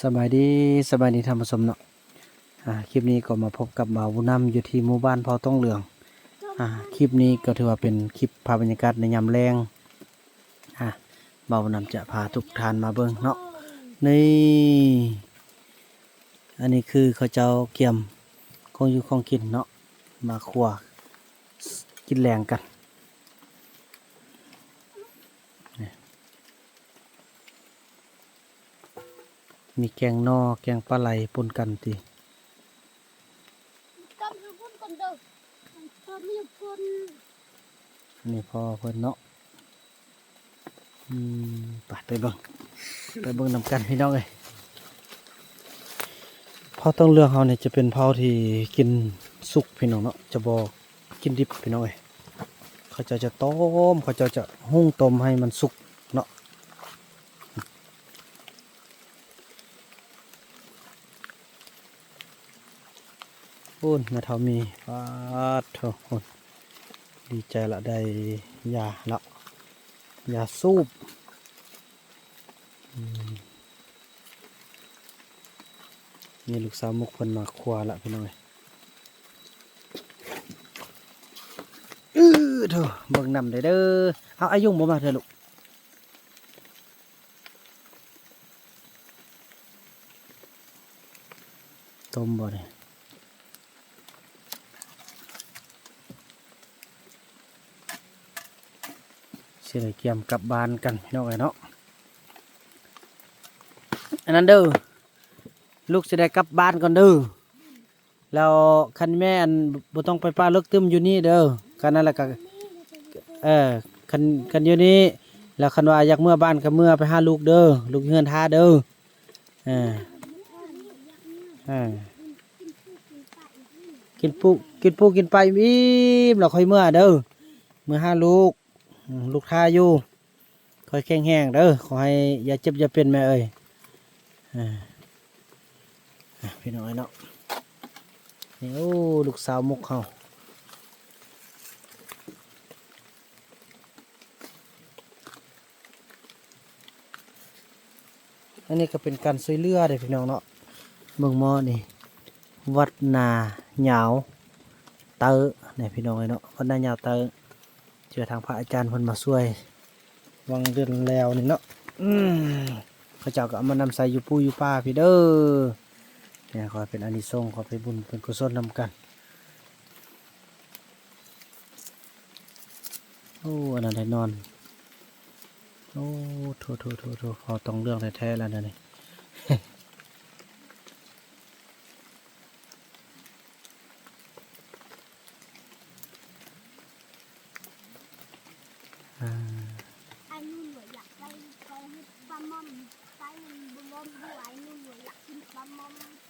สบายดีท่านผู้ชมเนาะคลิปนี้ก็มาพบกับบ่าวบุญนำอยู่ที่หมู่บ้านพอต้องเหลืองคลิปนี้ก็ถือว่าเป็นคลิปภาพบรรยากาศในยามแรงบ่าวบุญนำจะพาทุกท่านมาเบิ่งเนาะนี่อันนี้คือเขาเจ้าเกี่ยมของอยู่ของกินเนาะมาคั่วกินแรงกันมีแกงนอแกงปลาไหลปนกันทีนี่พอเพิ่นเนาะไปเบิ่งนำกันพี่น้องเอ้ยเผาต้องเลือกเขาเนี่ยจะเป็นเผาที่กินสุกพี่น้องเนาะจะบอกกินดิบพี่น้องเอ้ยเขาจะต้มเขาจะหุ้งต้มให้มันสุกเนาะโอ้ยแม่เฒ่ามีปาดโถคนดีใจละได้ยาละยาสูบนี่ลูกสาวมุกเพิ่นมาครัวละพี่น้องเอ้ยเถอะเบิ่งนำเด้อเอาอายุบ่มาเถอะลูกต้มบ่เนี่ยสิได้เกี่ยมกลับบ้านกันพี่น้องเอ้ยเนาะอันนั้นเด้อลูกสิได้กลับบ้านก่อนเด้อแล้วคันแม่อันบ่ต้องไปป้าเลิกตึมอยู่นี่เด้อคันนั้นแหละก็คันอยู่นี่แล้วคันว่าอยากเมื่อบ้านก็เมื่อไปหาลูกเด้อลูกเฮือนท่าเด้อกินปูกินไปอิ่มแล้วค่อยเมื่อเด้อเมื่อหาลูกท่าอยู่ค่อยแข็งแห้งเด้อขอให้อย่าเจ็บอย่าเป็นแม่เอ้ยพี่น้อยเนาะนี่โอ้ลูกสาวมุกเขาอันนี้ก็เป็นการช่วยเหลือเด้พี่น้องเนาะเมืองมอนี่วัดนาเหยาวเตอเนี่ยพี่น้องเนาะวัดนาเหยาวเตอเจอทางพระอาจารย์เพิ่นมาช่วยวังเดือนแล้วนี่เนาะพระเจ้าก็เอามานำใส่อยู่ปูอยู่ป่าพี่เด้อเนี่ยขอเป็นอานิสงส์ขอเป็นบุญเป็นกุศลนำกันโอ้อันนั้นได้นอนโอ้โถพอต้องเรื่องแท้ๆแล้วนะนี่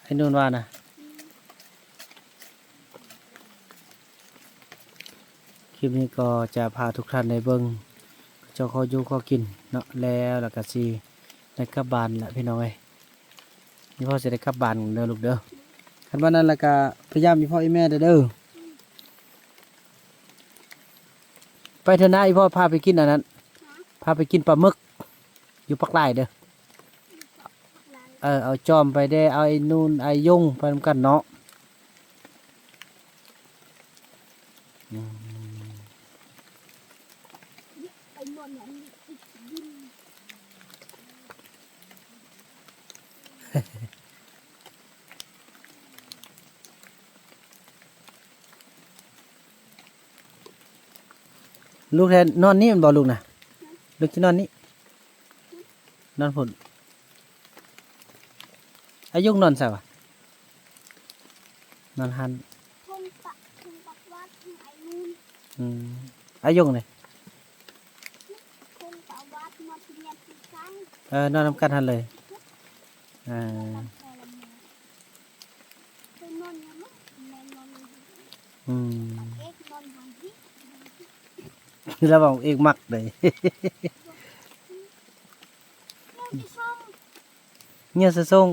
ไอ้นู่นว่านะคลิปนี้ก็จะพาทุกท่านในเบิ้งเจ้าข้ออยู่ข้อกินเนาะแล้วก็สิได้กลับบ้านละพี่น้องเอ้ยนี่พ่อจะได้กลับบ้านเด้อลูกเด้อคันว่านั้นแล้วก็พยายามมีพ่ออีแม่เด้อไปเถอะนะอีพ่อพาไปกินอันนั้นพาไปกินปลาหมึกอยู่ปักไร่เด้อเอาจอมไปได้เอาไอ้นู่นไอ้ยงไปทำกันเนาะลูกแทนนอนนี่มันบอกลูกนะลูกที่นอนนี่นอนผลอายุนอนใส่ปะนอนหันอายุเลยนอนทำกันทันเลยเราบอกเองมักเลยเงี้ยสะส่ง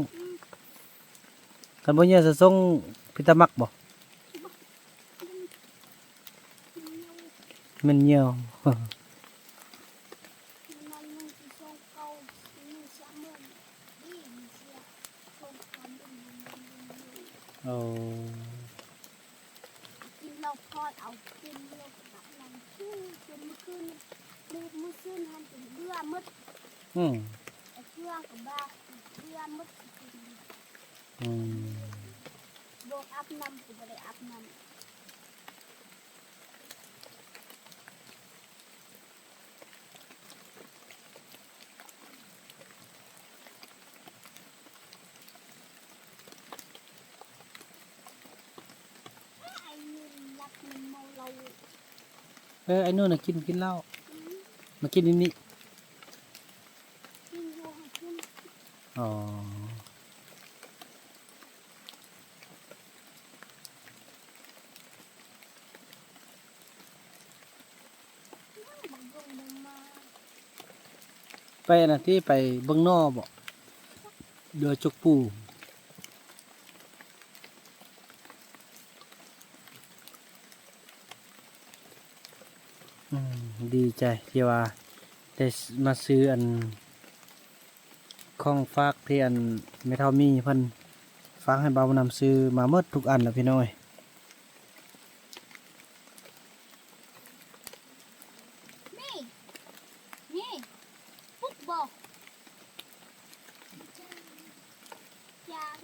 กันบ่เงี้ยสะส่งพิตามักบ่มันเงี้ยว เอา กินเราพอดเอากินเรากับเราชื่อจนเมื่อคืนมื้อคืนมันเป็นเบื่อมืด อืม ไอ้เชื่องกับบ้าเบื่อมืด อืม โบกอัพน้ำกูไม่ได้อัพน้ำไอ้นี่รักมันเมาเรา ไอ้นู่นน่ะกินเหล้ามากินนี่ กินอยู่ให้ขึ้น อ๋อ มันลงมา ไปน่ะที่ไปเบิ่งนอบ่เดือจกปูดีใจที่ว่าได้มาซื้ออันของฝากที่อันไม่เท่ามีเพิ่นฝากให้บ่าวนำซื้อมาหมดทุกอันแล้วพี่น้อย นี่นี่ปุ๊บบอกยาง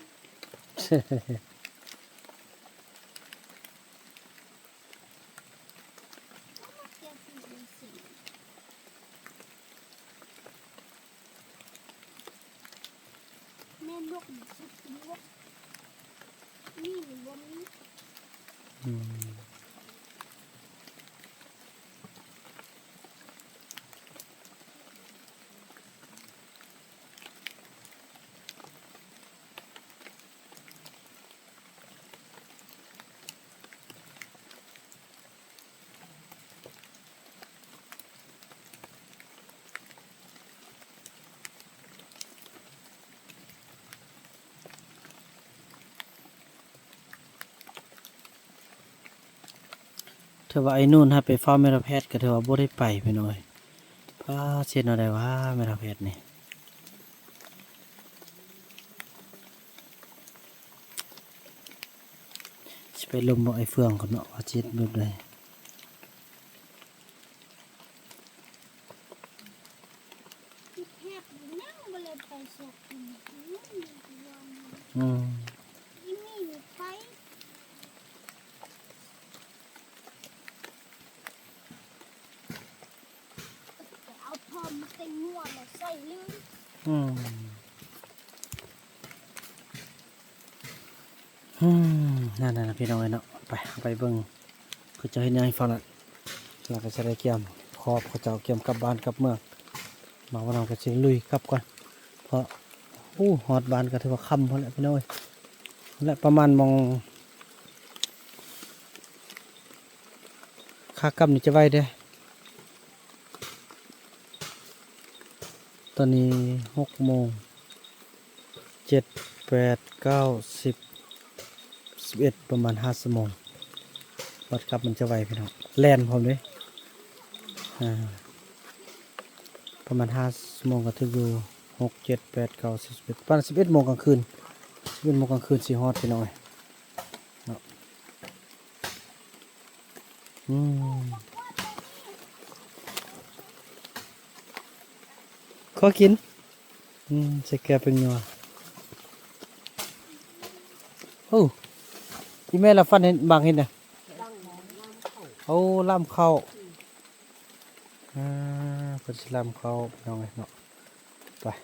แกสีสีแม่ลูกมันสุดลูกนี่หรือว่านี่ อืมถือว่าไอ้นู่นถ้าไปเฝ้าแม่แพทย์ก็ถือว่าบ่ได้ไปพี่น้อยพาเช็ดเอาได้ว่าแม่แพทย์นี่สิไปลมบ่ไอ้เฟืองก่อนเนาะว่าเช็ดแบบใด ที่แพทย์นั่งมาเลยไปเสียกินนี่วัน อืม อีนี่อยู่ไปแต่เอาพอมาเต็มหัวมาใส่ลืม อืมนั่นๆพี่น้องเอ้ยเนาะไปเบิ่งเขาจะเฮ็ดหยังให้ฟังละแล้วก็จะได้เกี่ยมขอบเขาเจ้าเกี่ยมกลับบ้านกลับเมืองมาวันนั้นก็สิลุยกลับก่อนเพราะฮอดบ้านก็ถือว่าค่ำพุ่นแหละพี่น้องเอ้ยและประมาณมองขากลับนี่จะไว้เด้อตอนนี้6:00 7 8 9 10 11ประมาณ5 ชั่วโมงวัดกลับมันจะไวพี่น้องแล่นพร้อมเด้ประมาณ5 ชั่วโมงก็ถึงอยู่6 7 8 9 10 11ประมาณ11 โมงกลางคืน11 โมงกลางคืนสิฮอดพี่น้องเอ้ยเนาะขอกินใส่แกงเป็นนัวโอ้ที่แม่ละฟันเห็นบางเห็นน่ะเอาล่ำเข้าเพิ่นสิล่ำเข้าพี่น้องเอ้ยเนาะ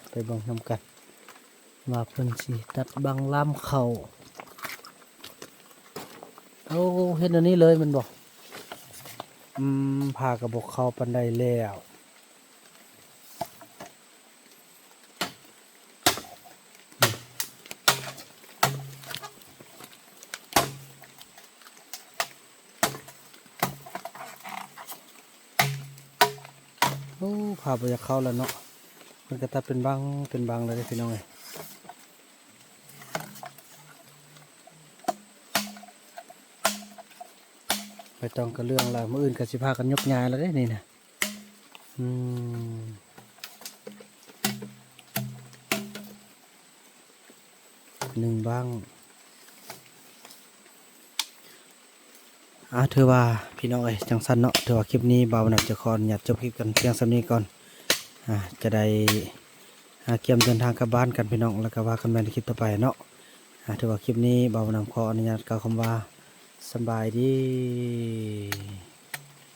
ไปเบิ่งนำกันว่าเพิ่นสิตัดบังล่ำเข้าเอาเฮ็ดอันนี้เลยมันบอกพากระบอกเข้าปานใดแล้วพาไปจะเข้าแล้วเนาะมันก็ตัดเป็นบางเลยเด้อพี่น้องเอ้ยไปต้องกระเรื่องละมื้ออื่นก็สิพากันยกย้ายแล้วเด้นี่นะ1 บัง ถือว่าพี่น้องเอ้ยจังสันเนาะถือว่าคลิปนี้บ่าวนับจะขออนุญาตจบคลิปกันเพียงส่ำนี้ก่อนจะได้เตรียมเดินทางกลับบ้านกันพี่น้องแล้วก็ว่ากันใหม่ในคลิปต่อไปเนาะถือว่าคลิปนี้บ่าวนำขออนุญาตกล่าวคำว่าสำบายดี